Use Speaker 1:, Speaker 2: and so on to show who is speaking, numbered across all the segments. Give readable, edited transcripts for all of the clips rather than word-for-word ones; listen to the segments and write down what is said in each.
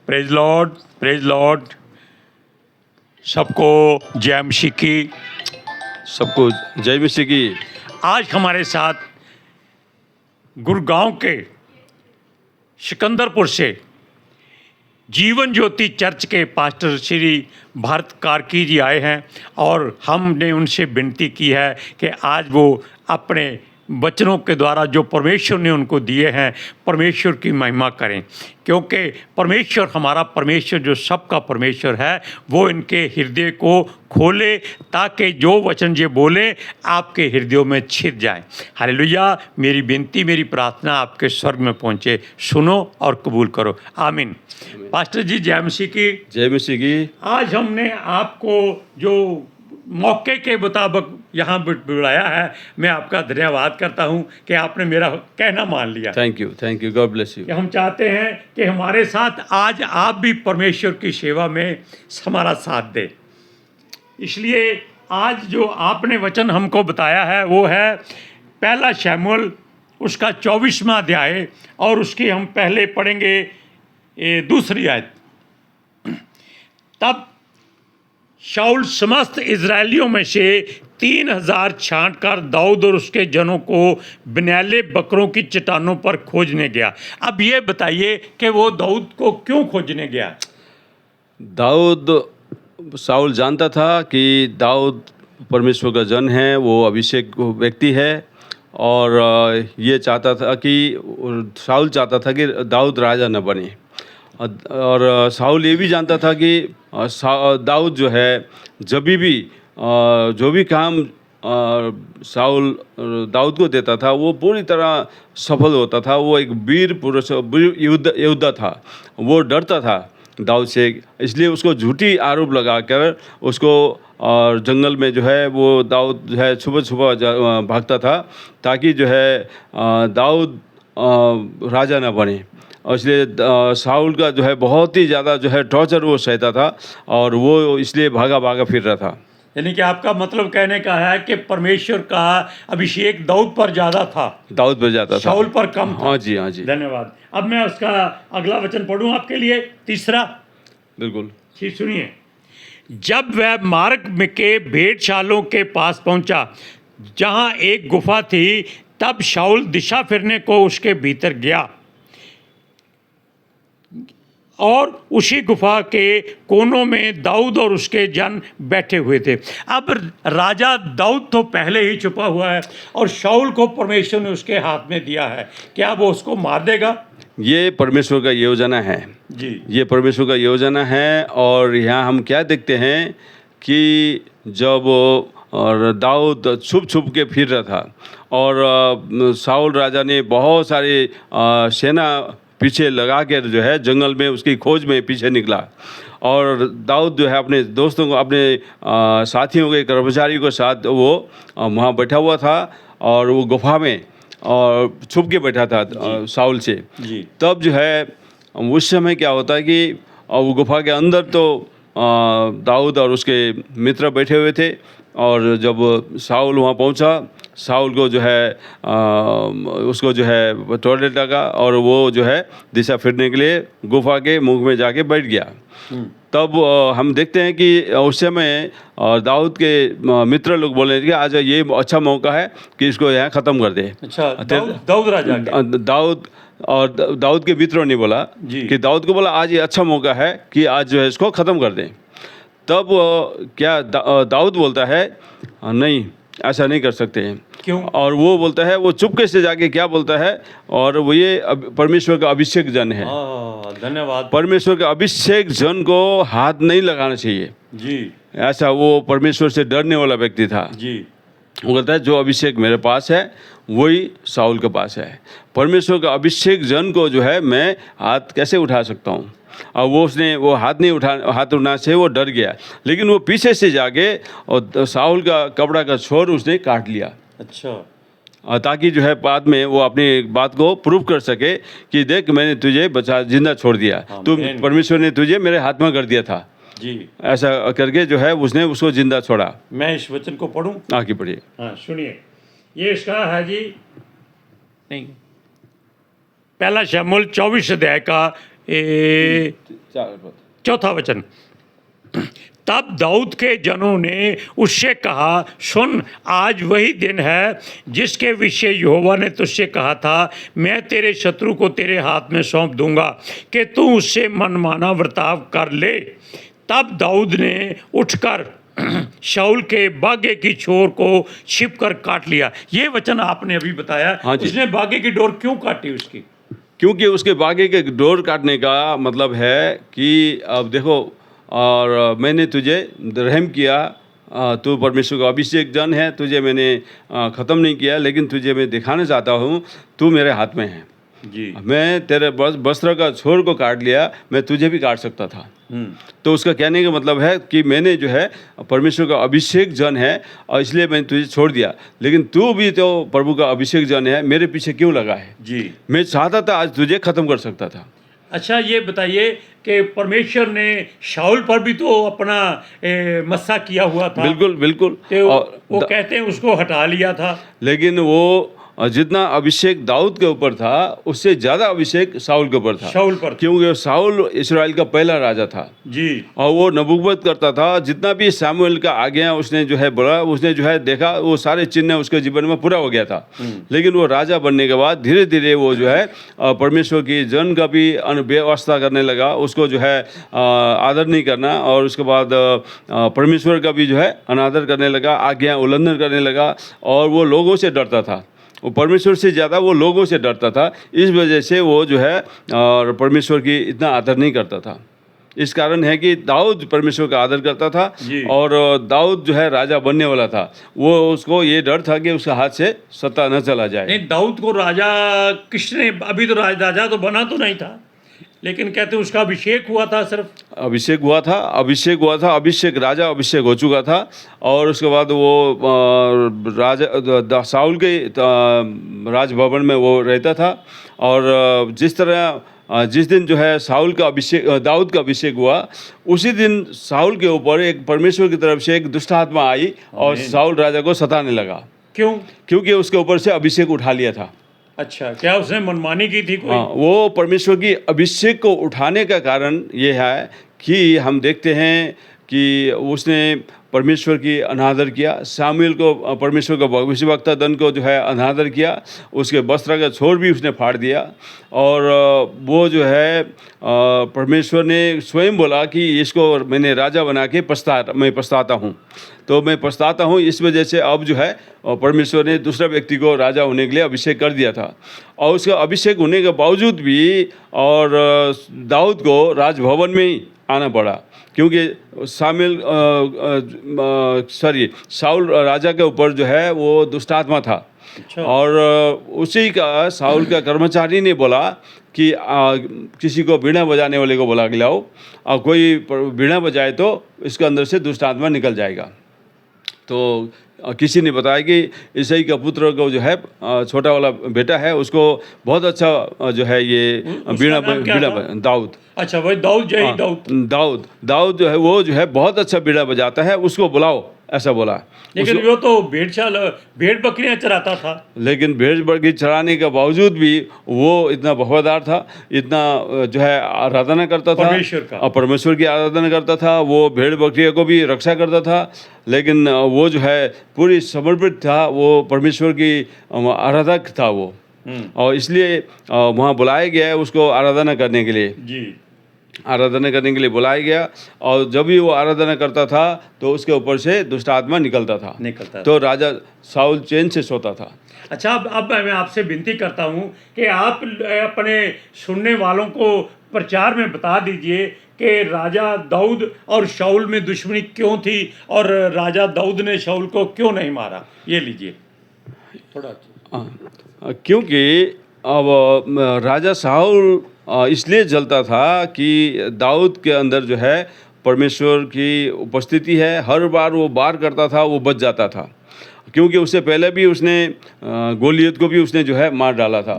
Speaker 1: Praise Lord, praise Lord. सबको जय मसीह की।
Speaker 2: सबको जय मसीह की।
Speaker 1: आज हमारे साथ गुड़गांव के सिकंदरपुर से जीवन ज्योति चर्च के पास्टर श्री भरत कार्की जी आए हैं और हमने उनसे विनती की है कि आज वो अपने वचनों के द्वारा जो परमेश्वर ने उनको दिए हैं परमेश्वर की महिमा करें, क्योंकि परमेश्वर, हमारा परमेश्वर जो सबका परमेश्वर है, वो इनके हृदय को खोले ताकि जो वचन ये बोले आपके हृदयों में छिप जाए। हालेलुया। मेरी विनती, मेरी प्रार्थना आपके स्वर्ग में पहुँचे। सुनो और कबूल करो। आमीन। पास्टर जी जय मसीह की।
Speaker 2: जय मसीह की।
Speaker 1: आज हमने आपको जो मौके के मुताबिक यहाँ बुलाया है, मैं आपका धन्यवाद करता हूँ कि आपने मेरा कहना मान लिया।
Speaker 2: Thank you, God bless you.
Speaker 1: हम चाहते हैं कि हमारे साथ आज आप भी परमेश्वर की सेवा में हमारा साथ दें। इसलिए आज जो आपने वचन हमको बताया है वो है पहला शमूएल उसका 24वां अध्याय और उसकी हम पहले पढ़ेंगे दूसरी आयत। तब शाऊल समस्त इजरायलियों में से 3000 छांट कर दाऊद और उसके जनों को बनैले बकरों की चट्टानों पर खोजने गया। अब ये बताइए कि वो दाऊद को क्यों खोजने गया?
Speaker 2: दाऊद, शाऊल जानता था कि दाऊद परमेश्वर का जन है, वो अभिषेक व्यक्ति है और ये चाहता था कि शाऊल चाहता था कि दाऊद राजा न बने। और शाऊल ये भी जानता था कि दाऊद जो है जब भी जो भी काम शाऊल दाऊद को देता था वो पूरी तरह सफल होता था। वो एक वीर पुरुष, योद्धा था। वो डरता था दाऊद से, इसलिए उसको झूठी आरोप लगाकर उसको और जंगल में जो है वो दाऊद जो है छुपा छुपा भागता था ताकि जो है दाऊद राजा न बने। और इसलिए शाऊल का जो है बहुत ही ज़्यादा जो है टॉर्चर वो सहता था और वो इसलिए भागा भागा फिर रहा था।
Speaker 1: यानी कि आपका मतलब कहने का है कि परमेश्वर का अभिषेक दाऊद पर ज़्यादा था,
Speaker 2: दाऊद पर ज़्यादा था,
Speaker 1: शाऊल पर कम था।
Speaker 2: हाँ जी, हाँ जी।
Speaker 1: धन्यवाद। अब मैं उसका अगला वचन पढ़ूं आपके लिए, तीसरा।
Speaker 2: बिल्कुल
Speaker 1: ठीक, सुनिए। जब वह मार्ग में के भेड़शालों के पास पहुंचा जहां एक गुफा थी, तब शाऊल दिशा फिरने को उसके भीतर गया और उसी गुफा के कोनों में दाऊद और उसके जन बैठे हुए थे। अब राजा दाऊद तो पहले ही छुपा हुआ है और शाऊल को परमेश्वर ने उसके हाथ में दिया है। क्या वो उसको मार देगा?
Speaker 2: ये परमेश्वर का योजना है
Speaker 1: जी,
Speaker 2: ये परमेश्वर का योजना है। और यहाँ हम क्या देखते हैं कि जब और दाऊद छुप छुप के फिर रहा था और शाऊल राजा ने बहुत सारे सेना पीछे लगा कर जो है जंगल में उसकी खोज में पीछे निकला और दाऊद जो है अपने दोस्तों को, अपने साथियों के, कर्मचारियों के साथ वो वहाँ बैठा हुआ था और वो गुफा में और छुप के बैठा था शाऊल से।
Speaker 1: जी।
Speaker 2: तब जो है उस समय क्या होता है कि वो गुफा के अंदर तो दाऊद और उसके मित्र बैठे हुए थे और जब शाऊल वहाँ पहुँचा, शाऊल को जो है उसको जो है टॉयलेट लगा और वो जो है दिशा फिरने के लिए गुफा के मुख में जाके बैठ गया। तब हम देखते हैं कि उस समय दाऊद के मित्र लोग बोले कि आज ये अच्छा मौका है कि इसको यहाँ ख़त्म कर दे।
Speaker 1: अच्छा, दाऊद राजा के?
Speaker 2: दाऊद के मित्रों ने बोला कि दाऊद को बोला आज ये अच्छा मौका है कि आज जो है इसको ख़त्म कर दें। तब क्या दाऊद बोलता है नहीं, ऐसा नहीं कर सकते हैं।
Speaker 1: क्यों?
Speaker 2: और वो बोलता है, वो चुपके से जाके क्या बोलता है, और वो ये परमेश्वर का अभिषेक जन है।
Speaker 1: धन्यवाद।
Speaker 2: परमेश्वर का अभिषेक जन को हाथ नहीं लगाना चाहिए
Speaker 1: जी।
Speaker 2: ऐसा वो परमेश्वर से डरने वाला व्यक्ति था
Speaker 1: जी।
Speaker 2: वो कहता है जो अभिषेक मेरे पास है वही शाऊल के पास है। परमेश्वर का अभिषेक जन को जो है मैं हाथ कैसे उठा सकता हूँ। और वो हाथ उठाने से वो डर गया, लेकिन वो पीछे से जाके और शाऊल का कपड़ा का छोर उसने काट लिया।
Speaker 1: अच्छा।
Speaker 2: ताकि जो है बाद में वो अपनी बात को प्रूव कर सके कि देख मैंने तुझे जिंदा छोड़ दिया, तो परमेश्वर ने तुझे मेरे हाथ में कर दिया था।
Speaker 1: जी। ऐसा
Speaker 2: करके जो है उसने उसको जिंदा छोड़ा।
Speaker 1: मैं इस वचन को पढ़ूं?
Speaker 2: आगे पढ़िए।
Speaker 1: हाँ, सुनिए। ये इसका है जी, नहीं, पहला शमूएल 24 अध्याय का चौथा वचन, तब दाऊद के जनों ने उससे कहा, सुन, आज वही दिन है जिसके विषय यहोवा ने तुझसे कहा था, मैं तेरे शत्रु को तेरे हाथ में सौंप दूंगा कि तू उससे मनमाना बर्ताव कर ले। तब दाऊद ने उठकर शाऊल के बागे की छोर को छिपकर काट लिया। ये वचन आपने अभी बताया।
Speaker 2: हाँ जी।
Speaker 1: उसने बागे की डोर क्यों काटी उसकी?
Speaker 2: क्योंकि उसके बागे के डोर काटने का मतलब है कि अब देखो, और मैंने तुझे रहम किया, तू परमेश्वर का अभिषेक जन है, तुझे मैंने ख़त्म नहीं किया, लेकिन तुझे मैं दिखाना चाहता हूँ तू मेरे हाथ में है।
Speaker 1: जी।
Speaker 2: मैं तेरे वस्त्र का छोर को काट लिया, मैं तुझे भी काट सकता था। तो उसका कहने का मतलब है कि मैंने जो है परमेश्वर का अभिषेक जन है और इसलिए मैंने तुझे छोड़ दिया, लेकिन तू भी तो प्रभु का अभिषेक जन है, मेरे पीछे क्यों लगा है?
Speaker 1: जी।
Speaker 2: मैं चाहता था आज तुझे ख़त्म कर सकता था।
Speaker 1: अच्छा, ये बताइए कि परमेश्वर ने शाऊल पर भी तो अपना मस्सा किया हुआ था।
Speaker 2: बिल्कुल बिल्कुल।
Speaker 1: तो
Speaker 2: और
Speaker 1: वो कहते हैं उसको हटा लिया था।
Speaker 2: लेकिन वो जितना अभिषेक दाऊद के ऊपर था उससे ज़्यादा अभिषेक शाऊल के ऊपर था।
Speaker 1: शाऊल पर था।
Speaker 2: क्योंकि शाऊल इस्राएल का पहला राजा था
Speaker 1: जी।
Speaker 2: और वो नबूवत करता था। जितना भी सामुएल का आज्ञा उसने जो है बोला, उसने जो है देखा, वो सारे चिन्ह उसके जीवन में पूरा हो गया था। लेकिन वो राजा बनने के बाद धीरे धीरे वो जो है परमेश्वर की जन का भी व्यवस्था करने लगा, उसको जो है आदर नहीं करना, और उसके बाद परमेश्वर का भी जो है अनादर करने लगा, आज्ञा उल्लंघन करने लगा, और वो लोगों से डरता था। वो परमेश्वर से ज़्यादा वो लोगों से डरता था। इस वजह से वो जो है और परमेश्वर की इतना आदर नहीं करता था। इस कारण है कि दाऊद परमेश्वर का आदर करता था और दाऊद जो है राजा बनने वाला था। वो उसको ये डर था कि उसके हाथ से सत्ता न चला जाए।
Speaker 1: नहीं, दाऊद को राजा किसने, अभी तो राजा तो बना तो नहीं था, लेकिन कहते हैं उसका अभिषेक हुआ था। सिर्फ
Speaker 2: अभिषेक हुआ था, राजा अभिषेक हो चुका था। और उसके बाद वो राजा शाऊल के राजभवन में वो रहता था। और जिस दिन जो है शाऊल का अभिषेक, दाऊद का अभिषेक हुआ, उसी दिन शाऊल के ऊपर एक परमेश्वर की तरफ से एक दुष्ट आत्मा आई और शाऊल राजा को सताने लगा।
Speaker 1: क्यों?
Speaker 2: क्योंकि उसके ऊपर से अभिषेक उठा लिया था।
Speaker 1: अच्छा, क्या उसने मनमानी की थी कोई?
Speaker 2: हाँ, वो परमेश्वर की अभिषेक को उठाने का कारण ये है कि हम देखते हैं कि उसने परमेश्वर की अनादर किया। सामुएल को, परमेश्वर का भविष्यवक्ता दन को जो है अनादर किया। उसके वस्त्र का छोर भी उसने फाड़ दिया। और वो जो है परमेश्वर ने स्वयं बोला कि इसको मैंने राजा बना के मैं पछताता हूँ। तो मैं पछताता हूँ, इस वजह से अब जो है परमेश्वर ने दूसरा व्यक्ति को राजा होने के लिए अभिषेक कर दिया था। और उसका अभिषेक होने के बावजूद भी और दाऊद को राजभवन में ही आना पड़ा, क्योंकि शाऊल राजा के ऊपर जो है वो दुष्टात्मा था।
Speaker 1: अच्छा।
Speaker 2: और उसी का शाऊल का कर्मचारी ने बोला कि किसी को बीड़ा बजाने वाले को बुला के लाओ, और कोई बीड़ा बजाए तो इसके अंदर से दुष्ट आत्मा निकल जाएगा। तो किसी ने बताया कि ईसाई का पुत्र को जो है छोटा वाला बेटा है, उसको बहुत अच्छा जो है ये बीड़ा दाऊद।
Speaker 1: अच्छा, वही दाऊद, जय
Speaker 2: दाऊद जो है वो जो है बहुत अच्छा बीड़ा बजाता है, उसको बुलाओ, ऐसा बोला।
Speaker 1: लेकिन वो तो भेड़ बकरियां चराता था।
Speaker 2: लेकिन भेड़ बकरी चराने के बावजूद भी वो इतना वफादार था, इतना जो है आराधना करता था, परमेश्वर की आराधना करता था। वो भेड़ बकरियों को भी रक्षा करता था, लेकिन वो जो है पूरी समर्पित था, वो परमेश्वर की आराधक था वो। और इसलिए वहाँ बुलाया गया है उसको आराधना करने के लिए।
Speaker 1: जी।
Speaker 2: आराधना करने के लिए बुलाया गया, और जब भी वो आराधना करता था तो उसके ऊपर से दुष्ट आत्मा निकलता था। तो राजा शाऊल चैन से सोता था।
Speaker 1: अच्छा, अब मैं आपसे विनती करता हूँ कि आप अपने सुनने वालों को प्रचार में बता दीजिए कि राजा दाऊद और शाऊल में दुश्मनी क्यों थी, और राजा दाऊद ने शाऊल को क्यों नहीं मारा। ये लीजिए थोड़ा।
Speaker 2: क्योंकि अब राजा शाऊल इसलिए जलता था कि दाऊद के अंदर जो है परमेश्वर की उपस्थिति है। हर बार वो वार करता था, वो बच जाता था, क्योंकि उससे पहले भी उसने गोलियत को भी उसने जो है मार डाला था,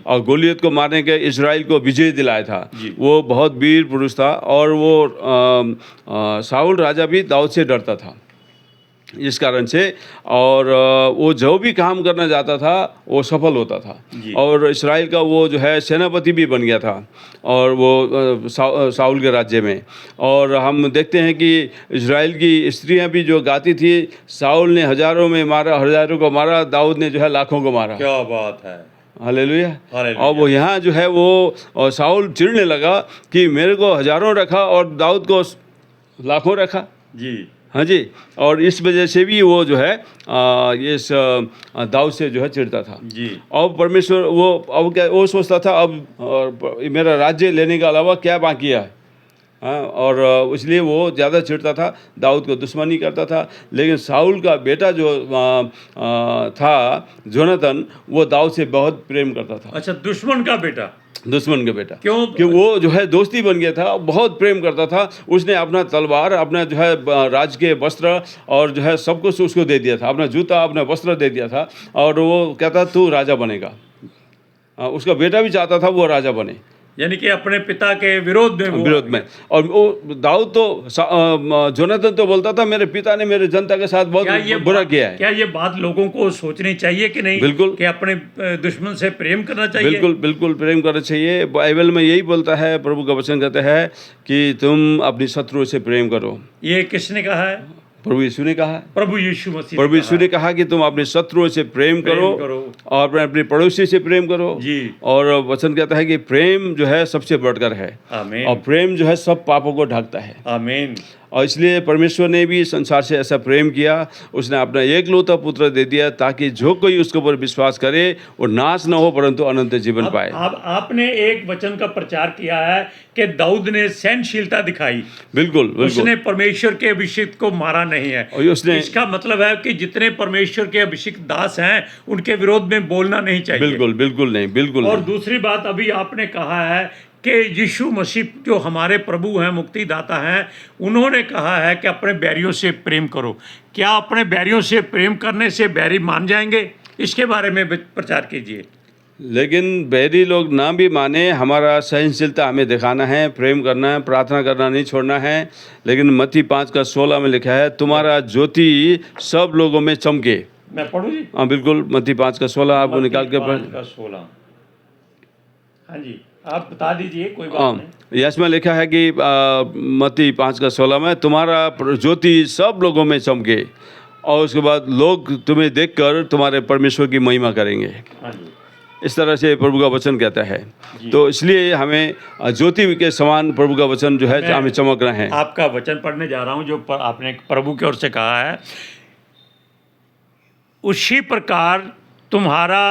Speaker 2: और गोलियत को मारने के इजराइल को विजय दिलाया था। वो बहुत वीर पुरुष था, और वो शाऊल राजा भी दाऊद से डरता था। इस कारण से। और वो जो भी काम करना चाहता था वो सफल होता था।
Speaker 1: जी।
Speaker 2: और इसराइल का वो जो है सेनापति भी बन गया था, और वो साउल के राज्य में। और हम देखते हैं कि इसराइल की स्त्रियां भी जो गाती थी, साउल ने हज़ारों में मारा, हज़ारों को मारा, दाऊद ने जो है लाखों को मारा।
Speaker 1: क्या बात है।
Speaker 2: हालेलुया।
Speaker 1: हालेलुया।
Speaker 2: और वो यहाँ जो है वो, और साउल चिढ़ने लगा कि मेरे को हज़ारों रखा और दाऊद को लाखों रखा।
Speaker 1: जी।
Speaker 2: हाँ जी। और इस वजह से भी वो जो है दाऊद से जो है चिढ़ता था।
Speaker 1: जी।
Speaker 2: और परमेश्वर वो अब क्या वो सोचता था, अब मेरा राज्य लेने के अलावा क्या बाकी है। हाँ, और इसलिए वो ज़्यादा चिढ़ता था, दाऊद को दुश्मनी करता था। लेकिन साउल का बेटा जो था जोनाथन, वो दाऊद से बहुत प्रेम करता था।
Speaker 1: अच्छा, दुश्मन का बेटा।
Speaker 2: दुश्मन का बेटा,
Speaker 1: क्यों?
Speaker 2: कि वो जो है दोस्ती बन गया था, बहुत प्रेम करता था। उसने अपना तलवार, अपना जो है राज के वस्त्र और जो है सब कुछ उसको दे दिया था, अपना जूता, अपना वस्त्र दे दिया था। और वो कहता तू राजा बनेगा। उसका बेटा भी चाहता था वो राजा बने,
Speaker 1: यानी कि अपने पिता के विरोध में वो
Speaker 2: विरोध में। और वो दाऊद तो जोनाथन तो बोलता था मेरे पिता ने मेरे जनता के साथ बहुत बुरा किया है।
Speaker 1: क्या ये बात लोगों को सोचनी चाहिए कि नहीं?
Speaker 2: बिल्कुल।
Speaker 1: कि अपने दुश्मन से प्रेम करना चाहिए।
Speaker 2: बिल्कुल बिल्कुल प्रेम करना चाहिए। बाइबल में यही बोलता है, प्रभु का वचन कहता है कि तुम अपनी शत्रुओं से प्रेम करो।
Speaker 1: ये किसने कहा है?
Speaker 2: प्रभु यीशु ने कहा।
Speaker 1: प्रभु यीशु मसीह।
Speaker 2: प्रभु यीशु ने कहा कि तुम अपने शत्रुओं से प्रेम करो और अपने पड़ोसी से प्रेम करो।
Speaker 1: जी।
Speaker 2: और वचन कहता है कि प्रेम जो है सबसे बढ़कर है।
Speaker 1: आमीन।
Speaker 2: और प्रेम जो है सब पापों को ढकता है।
Speaker 1: आमीन।
Speaker 2: और इसलिए परमेश्वर ने भी संसार से ऐसा प्रेम किया, उसने अपना एकलौता पुत्र दे दिया ताकि जो कोई उसके ऊपर विश्वास करे वो नाश न हो परंतु अनंत जीवन पाए।
Speaker 1: आपने एक वचन का प्रचार किया है कि दाऊद ने सहनशीलता दिखाई।
Speaker 2: बिल्कुल बिल्कुल।
Speaker 1: उसने परमेश्वर के अभिषिक्त को मारा नहीं है।
Speaker 2: और उसने, इसका
Speaker 1: मतलब है कि जितने परमेश्वर के अभिषिक्त दास हैं उनके विरोध में बोलना नहीं चाहिए।
Speaker 2: बिल्कुल बिल्कुल नहीं, बिल्कुल।
Speaker 1: और दूसरी बात अभी आपने कहा है कि यीशु मसीह जो हमारे प्रभु हैं, मुक्तिदाता हैं, उन्होंने कहा है कि अपने बैरियों से प्रेम करो। क्या अपने बैरियों से प्रेम करने से बैरी मान जाएंगे? इसके बारे में प्रचार कीजिए।
Speaker 2: लेकिन बैरी लोग ना भी माने, हमारा सहनशीलता हमें दिखाना है, प्रेम करना है, प्रार्थना करना नहीं छोड़ना है। लेकिन मत्ती 5:16 में लिखा है तुम्हारा ज्योति सब लोगों में चमके।
Speaker 1: मैं पढ़ूँ जी?
Speaker 2: हाँ बिल्कुल, मत्ती 5:16 आपको निकाल के पढ़।
Speaker 1: 5:16। हाँ जी, आप बता दीजिए, कोई बात नहीं।
Speaker 2: इसमें लिखा है कि मत्ती 5:16 में तुम्हारा ज्योति सब लोगों में चमके और उसके बाद लोग तुम्हें देखकर तुम्हारे परमेश्वर की महिमा करेंगे।
Speaker 1: हाँ जी।
Speaker 2: इस तरह से प्रभु का वचन कहता है। तो इसलिए हमें ज्योति के समान प्रभु का वचन जो है हमें चमकना है।
Speaker 1: आपका वचन पढ़ने जा रहा हूँ जो आपने प्रभु की ओर से कहा है, उसी प्रकार तुम्हारा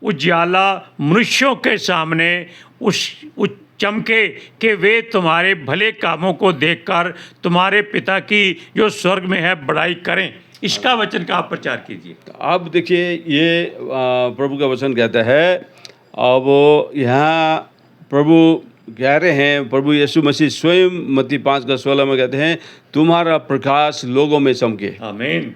Speaker 1: उजाला मनुष्यों के सामने उस चमके कि वे तुम्हारे भले कामों को देखकर तुम्हारे पिता की जो स्वर्ग में है बड़ाई करें। इसका वचन का आप प्रचार कीजिए।
Speaker 2: तो अब देखिए ये प्रभु का वचन कहता है। अब यहाँ प्रभु कह रहे हैं, प्रभु यीशु मसीह स्वयं मत्ती 5:16 में कहते हैं तुम्हारा प्रकाश लोगों में चमके।
Speaker 1: आमीन।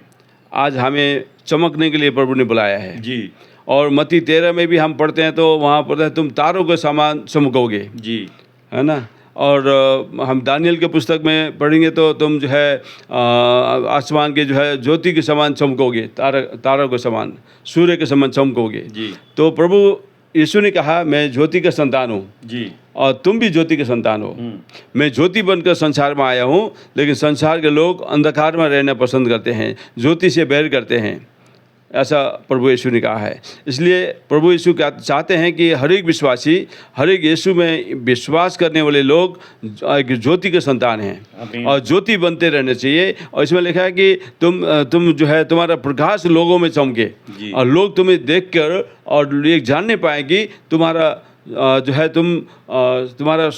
Speaker 2: आज हमें चमकने के लिए प्रभु ने बुलाया है
Speaker 1: जी।
Speaker 2: और मत्ती 13 में भी हम पढ़ते हैं तो वहाँ पढ़ते हैं तुम तारों के समान चमकोगे।
Speaker 1: जी,
Speaker 2: है ना। और हम दानियल के पुस्तक में पढ़ेंगे तो तुम जो है आसमान के जो है ज्योति के समान चमकोगे, तारों के समान, सूर्य के समान चमकोगे।
Speaker 1: जी।
Speaker 2: तो प्रभु यीशु ने कहा मैं ज्योति का संतान हूँ
Speaker 1: जी,
Speaker 2: और तुम भी ज्योति के संतान हो। मैं ज्योति बनकर संसार में आया हूँ, लेकिन संसार के लोग अंधकार में रहना पसंद करते हैं, ज्योति से बैर करते हैं, ऐसा प्रभु यीशु ने कहा है। इसलिए प्रभु यीशु क्या चाहते हैं कि हर एक विश्वासी, हर एक यीशु में विश्वास करने वाले लोग एक ज्योति के संतान हैं और ज्योति बनते रहने चाहिए। और इसमें लिखा है कि तुम जो है तुम्हारा प्रकाश लोगों में चमके और लोग तुम्हें देखकर और ये जानने पाए कि तुम्हारा जो है तुम्हारा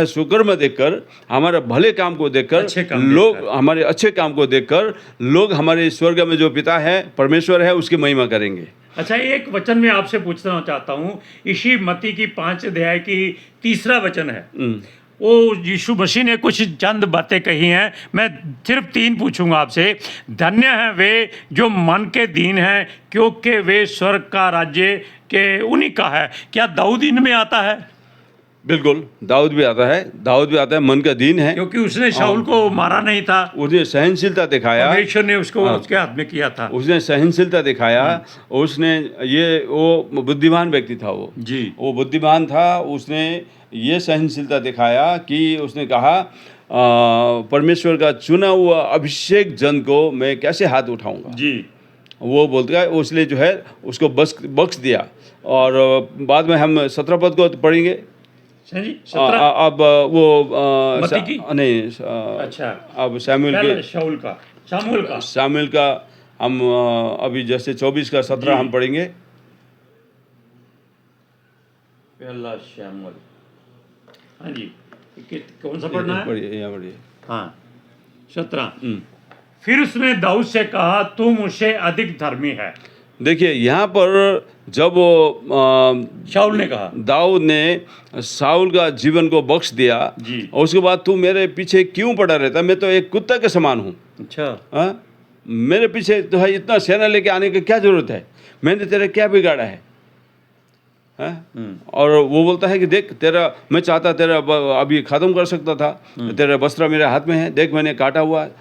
Speaker 2: सुकर्म देखकर, हमारे भले काम को देखकर लोग, हमारे अच्छे काम को देखकर लोग हमारे स्वर्ग में जो पिता है, परमेश्वर है, उसकी महिमा करेंगे।
Speaker 1: अच्छा, एक वचन मैं आपसे पूछना चाहता हूँ। इसी मत्ती की 5 अध्याय की 3रा वचन है। वो यीशु मसीह ने कुछ चंद बातें कही हैं, मैं सिर्फ 3 पूछूंगा आपसे। धन्य हैं वे जो मन के दीन हैं, क्योंकि वे स्वर्ग का राज्य के उन्हीं का है। क्या दाऊद इनमें आता है?
Speaker 2: बिल्कुल, दाऊद भी आता है, दाऊद भी आता है, मन का दीन है।
Speaker 1: क्योंकि उसने शाऊल को मारा नहीं था,
Speaker 2: उसने सहनशीलता दिखाया,
Speaker 1: परमेश्वर ने उसको उसके हाथ में किया था।
Speaker 2: उसने सहनशीलता दिखाया, उसने ये वो बुद्धिमान व्यक्ति था
Speaker 1: जी।
Speaker 2: वो बुद्धिमान था। उसने ये सहनशीलता दिखाया कि उसने कहा परमेश्वर का चुना हुआ अभिषेक जन को मैं कैसे हाथ उठाऊंगा।
Speaker 1: जी।
Speaker 2: वो बोलता है, उसने जो है उसको बख्श दिया। और बाद में हम 17 पद को पढ़ेंगे।
Speaker 1: जी, 17
Speaker 2: अब वो
Speaker 1: मत्ती की?
Speaker 2: नहीं,
Speaker 1: अच्छा,
Speaker 2: अब शामुएल
Speaker 1: पहले शाऊल का
Speaker 2: हम अभी जैसे 24 का 17
Speaker 1: जी।
Speaker 2: हम पढ़ेंगे।
Speaker 1: पहला शामुएल, हाँ जी, कौन सा पढ़ना है?
Speaker 2: पढ़िए, यहाँ पढ़िए।
Speaker 1: हाँ, 17। फिर उसने दाऊद से कहा, तू मुझसे अधिक धर्मी है।
Speaker 2: देखिए यहाँ पर जब वो
Speaker 1: शाऊल ने कहा,
Speaker 2: दाऊद ने साउल का जीवन को बख्श दिया,
Speaker 1: जी।
Speaker 2: और उसके बाद तू मेरे पीछे क्यों पड़ा रहता, मैं तो एक कुत्ता के समान हूँ।
Speaker 1: अच्छा,
Speaker 2: हाँ, मेरे पीछे तो है, इतना सेना लेके आने की क्या जरूरत है, मैंने तेरा क्या बिगाड़ा है? हाँ? और वो बोलता है कि देख तेरा, मैं चाहता तेरा अभी ख़त्म कर सकता था, तेरा वस्त्र मेरे हाथ में है, देख मैंने काटा हुआ है,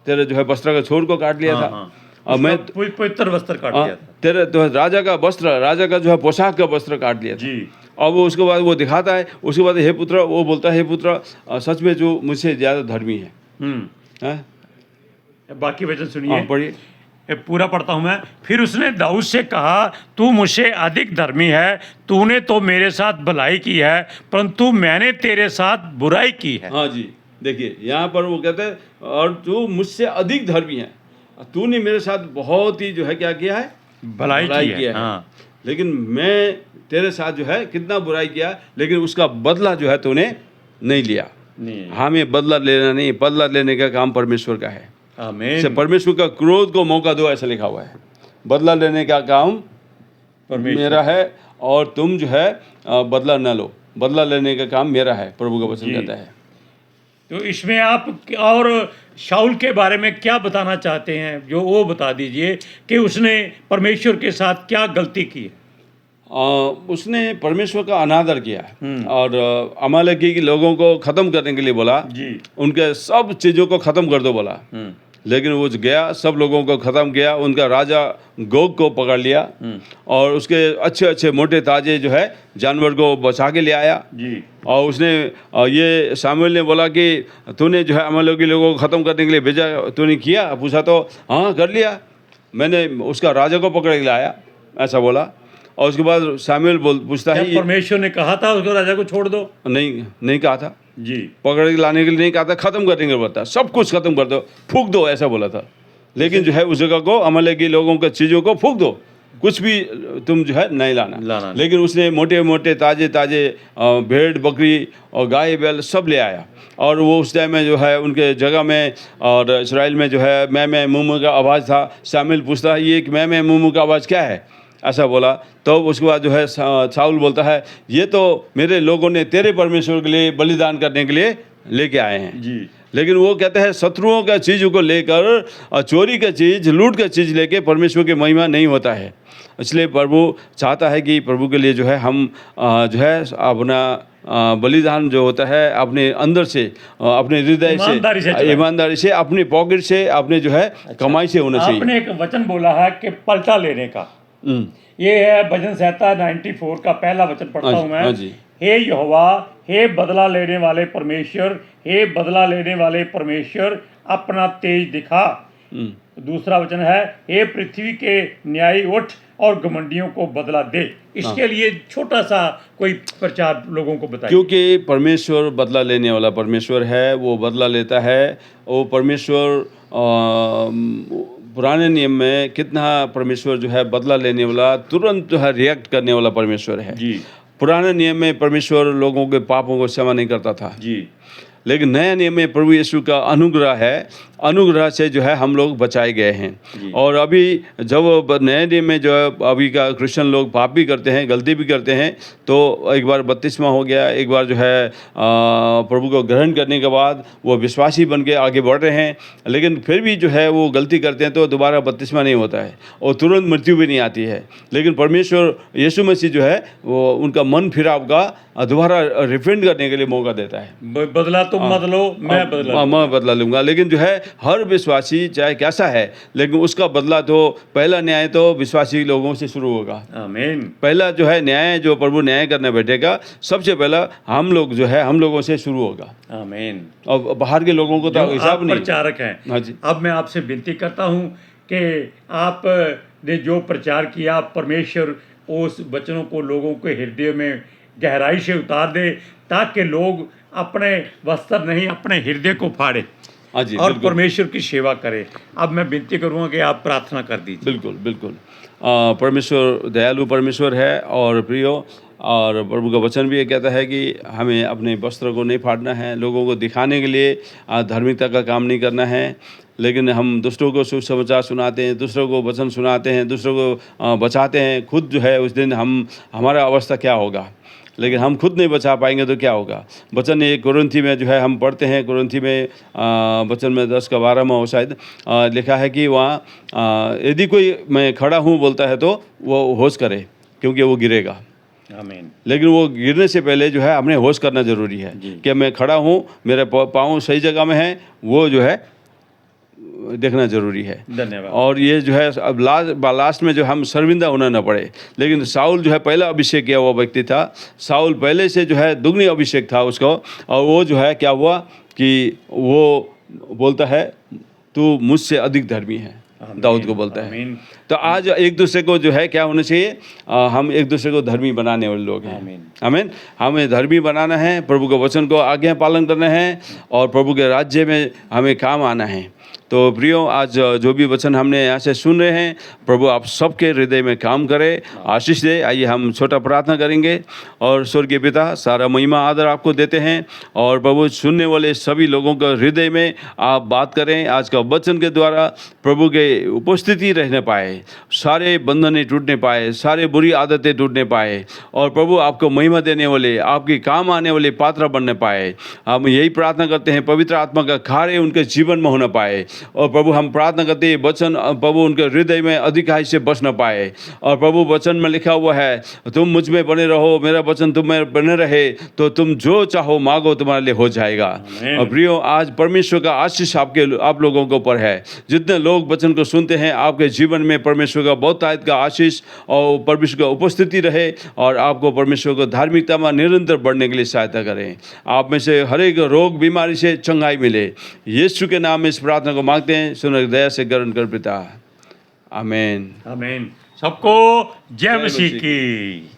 Speaker 2: तेरे जो है वस्त्र का छोर को काट लिया था। और मैं
Speaker 1: पवित्र वस्त्र काट लिया था।
Speaker 2: तेरे तो राजा का वस्त्र, राजा का जो है पोशाक का वस्त्र काट लिया था।
Speaker 1: जी।
Speaker 2: और वो उसके बाद वो दिखाता है, उसके बाद हे पुत्र, वो बोलता है हे पुत्र, सच में जो मुझसे ज़्यादा धर्मी है। हाँ?
Speaker 1: बाकी वचन सुनिए,
Speaker 2: पढ़िए।
Speaker 1: ये पूरा पढ़ता हूं मैं। फिर उसने दाऊद से कहा, तू मुझसे अधिक धर्मी है, तूने तो मेरे साथ भलाई की है, परंतु मैंने तेरे साथ बुराई की है।
Speaker 2: हाँ जी, देखिए यहाँ पर वो कहते हैं, और तू मुझसे अधिक धर्मी है, तूने मेरे साथ बहुत ही जो है क्या किया है,
Speaker 1: भलाई की है।
Speaker 2: हाँ। लेकिन मैं तेरे साथ जो है कितना बुराई किया, लेकिन उसका बदला जो है तूने नहीं लिया।
Speaker 1: नहीं।
Speaker 2: हमें बदला लेना नहीं, बदला लेने का काम परमेश्वर का है।
Speaker 1: आमीन।
Speaker 2: परमेश्वर का क्रोध को मौका दो, ऐसा लिखा हुआ है। बदला लेने का काम मेरा है, और तुम जो है बदला न लो, बदला लेने का काम मेरा है, प्रभु का वचन कहता है।
Speaker 1: तो इसमें आप और शाऊल के बारे में क्या बताना चाहते हैं, जो वो बता दीजिए कि उसने परमेश्वर के साथ क्या गलती की है।
Speaker 2: उसने परमेश्वर का अनादर किया और अमालेकी के लोगों को ख़त्म करने के लिए बोला,
Speaker 1: जी।
Speaker 2: उनके सब चीज़ों को ख़त्म कर दो बोला। लेकिन वो गया, सब लोगों को ख़त्म किया, उनका राजा गोग को पकड़ लिया, और उसके अच्छे अच्छे मोटे ताजे जो है जानवर को बचा के ले आया।
Speaker 1: जी।
Speaker 2: और उसने ये शामुएल ने बोला कि तूने जो है अमालेकी लोगों को ख़त्म करने के लिए भेजा, तूने किया? पूछा तो हाँ कर लिया, मैंने उसका राजा को पकड़ के लाया, ऐसा बोला। और उसके बाद शामुएल पूछता है,
Speaker 1: परमेश्वर ने कहा था उसको राजा को छोड़ दो?
Speaker 2: नहीं कहा था
Speaker 1: जी।
Speaker 2: पकड़ के लाने के लिए नहीं कहा था, ख़त्म करने के लिए बोला था, सब कुछ ख़त्म कर दो, फूंक दो, ऐसा बोला था। लेकिन जो है उस जगह को, अमालेकी लोगों के चीज़ों को फूंक दो, कुछ भी तुम जो है नहीं लाना। लेकिन उसने मोटे मोटे ताजे ताजे भेड़ बकरी और गाय बैल सब ले आया, और वो उस टाइम में जो है उनके जगह में और इसराइल में जो है मैं मुँह का आवाज़ था। शामुएल पूछता है, ये मैं मुँह का आवाज़ क्या है, ऐसा बोला। तो उसके बाद जो है शाऊल बोलता है, ये तो मेरे लोगों ने तेरे परमेश्वर के लिए बलिदान करने के लिए लेके आए हैं।
Speaker 1: जी।
Speaker 2: लेकिन वो कहते हैं शत्रुओं का चीज़ को लेकर, चोरी का चीज़, लूट का चीज़ लेके परमेश्वर की महिमा नहीं होता है। इसलिए प्रभु चाहता है कि प्रभु के लिए जो है हम जो है अपना बलिदान जो होता है अपने अंदर से, अपने हृदय से, ईमानदारी से, अपनी पॉकेट से, अपने जो है कमाई से होना चाहिए।
Speaker 1: आपने एक वचन बोला है कि पलटा लेने का, ये है भजन संहिता 94 का पहला वचन पढ़ता हूँ मैं। हे यहोवा, हे बदला लेने वाले परमेश्वर, हे बदला लेने वाले परमेश्वर, अपना तेज दिखा। दूसरा वचन है, हे पृथ्वी के न्यायी उठ और घमंडियों को बदला दे। इसके लिए छोटा सा कोई प्रचार लोगों को बताइए।
Speaker 2: क्योंकि परमेश्वर बदला लेने वाला परमेश्वर है, वो बदला लेता है। वो परमेश्वर पुराने नियम में कितना परमेश्वर जो है बदला लेने वाला, तुरंत जो है रिएक्ट करने वाला परमेश्वर है।
Speaker 1: जी।
Speaker 2: पुराने नियम में परमेश्वर लोगों के पापों को क्षमा नहीं करता था।
Speaker 1: जी।
Speaker 2: लेकिन नया नियम में प्रभु यीशु का अनुग्रह है, अनुग्रह से जो है हम लोग बचाए गए हैं। और अभी जब नए नियम में जो है अभी का क्रिश्चियन लोग पाप भी करते हैं, गलती भी करते हैं, तो एक बार बपतिस्मा हो गया, एक बार जो है प्रभु को ग्रहण करने के बाद वो विश्वासी बन के आगे बढ़ रहे हैं, लेकिन फिर भी जो है वो गलती करते हैं तो दोबारा बपतिस्मा नहीं होता है और तुरंत मृत्यु भी नहीं आती है। लेकिन परमेश्वर यीशु मसीह जो है वो उनका मन फिराव का दोबारा रिफंड करने के लिए मौका देता है।
Speaker 1: बदला तुम मत लो, मैं
Speaker 2: बदला लूंगा। लेकिन जो है हर विश्वासी चाहे कैसा है, लेकिन उसका बदला तो पहला न्याय तो विश्वासी लोगों से शुरू होगा।
Speaker 1: आमीन।
Speaker 2: पहला जो है न्याय, जो प्रभु न्याय करने बैठेगा, सबसे पहला हम लोग जो है हम लोगों से शुरू होगा।
Speaker 1: आमीन।
Speaker 2: और बाहर के लोगों को तो हिसाब नहीं।
Speaker 1: प्रचारक हैं।
Speaker 2: हाँ जी।
Speaker 1: अब मैं आपसे विनती करता हूँ कि आप ने जो प्रचार किया, परमेश्वर उस वचनों को लोगों के हृदय में गहराई से उतार दे, ताकि लोग अपने वस्त्र नहीं अपने हृदय को फाड़े
Speaker 2: हाँ जी,
Speaker 1: और परमेश्वर की सेवा करें। अब मैं विनती करूँगा कि आप प्रार्थना कर दीजिए।
Speaker 2: बिल्कुल बिल्कुल। परमेश्वर दयालु परमेश्वर है और प्रियो, और प्रभु का वचन भी ये कहता है कि हमें अपने वस्त्र को नहीं फाड़ना है, लोगों को दिखाने के लिए धार्मिकता का काम नहीं करना है, लेकिन हम दूसरों को सुसमाचार सुनाते हैं, दूसरों को वचन सुनाते हैं, दूसरों को बचाते हैं। खुद जो है उस दिन हमारा अवस्था क्या होगा, लेकिन हम खुद नहीं बचा पाएंगे तो क्या होगा। वचन ये कुरिन्थी में जो है हम पढ़ते हैं, कुरिन्थी में वचन में 10:12 में शायद लिखा है कि वहाँ यदि कोई मैं खड़ा हूँ बोलता है तो वो होश करे, क्योंकि वो गिरेगा।
Speaker 1: आमीन।
Speaker 2: लेकिन वो गिरने से पहले जो है हमने होश करना ज़रूरी है कि मैं खड़ा हूँ, मेरे पाँव सही जगह में हैं, वो जो है देखना जरूरी है।
Speaker 1: धन्यवाद।
Speaker 2: और ये जो है अब लास्ट में जो हम शर्मिंदा होना न पड़े। लेकिन साउल जो है पहला अभिषेक किया हुआ व्यक्ति था, साउल पहले से जो है दुगनी अभिषेक था उसको, और वो जो है क्या हुआ कि वो बोलता है तू मुझसे अधिक धर्मी है, दाऊद को बोलता है। तो आज एक दूसरे को जो है क्या होना चाहिए, हम एक दूसरे को धर्मी बनाने वाले लोग हैं। आमीन। हमें धर्मी बनाना है, प्रभु के वचन को आज्ञा पालन करना है और प्रभु के राज्य में हमें काम आना है। तो प्रियो, आज जो भी वचन हमने यहाँ से सुन रहे हैं, प्रभु आप सबके हृदय में काम करे, आशीष दे। आइए हम छोटा प्रार्थना करेंगे। और स्वर्गीय पिता, सारा महिमा आदर आपको देते हैं, और प्रभु सुनने वाले सभी लोगों के हृदय में आप बात करें। आज का वचन के द्वारा प्रभु के उपस्थिति रहने पाए, सारे बंधनें टूटने पाए, सारे बुरी आदतें टूटने पाए, और प्रभु आपको महिमा देने वाले, आपके काम आने वाले पात्र बनने पाए। हम यही प्रार्थना करते हैं, पवित्र आत्मा का कार्य उनके जीवन में होना पाए। और प्रभु हम प्रार्थना करते हैं वचन प्रभु उनके हृदय में अधिकाई से बस न पाए। और प्रभु वचन में लिखा हुआ है, तुम मुझ में बने रहो, मेरा वचन तुम में बने रहे, तो तुम जो चाहो मांगो तुम्हारे लिए हो जाएगा। और प्रियो, आज परमेश्वर का आशीष आप लोगों के ऊपर है। जितने लोग वचन को सुनते हैं, आपके जीवन में परमेश्वर का बहुतायत का आशीष और परमेश्वर का उपस्थिति रहे, और आपको परमेश्वर को धार्मिकता में निरंतर बढ़ने के लिए सहायता करें। आप में से हर एक रोग बीमारी से चंगाई मिले, यीशु के नाम में इस प्रार्थना को मांगते हैं। सुन दया से ग्रहण कर पिता, आमीन।
Speaker 1: आमीन। सबको जय मसीह की।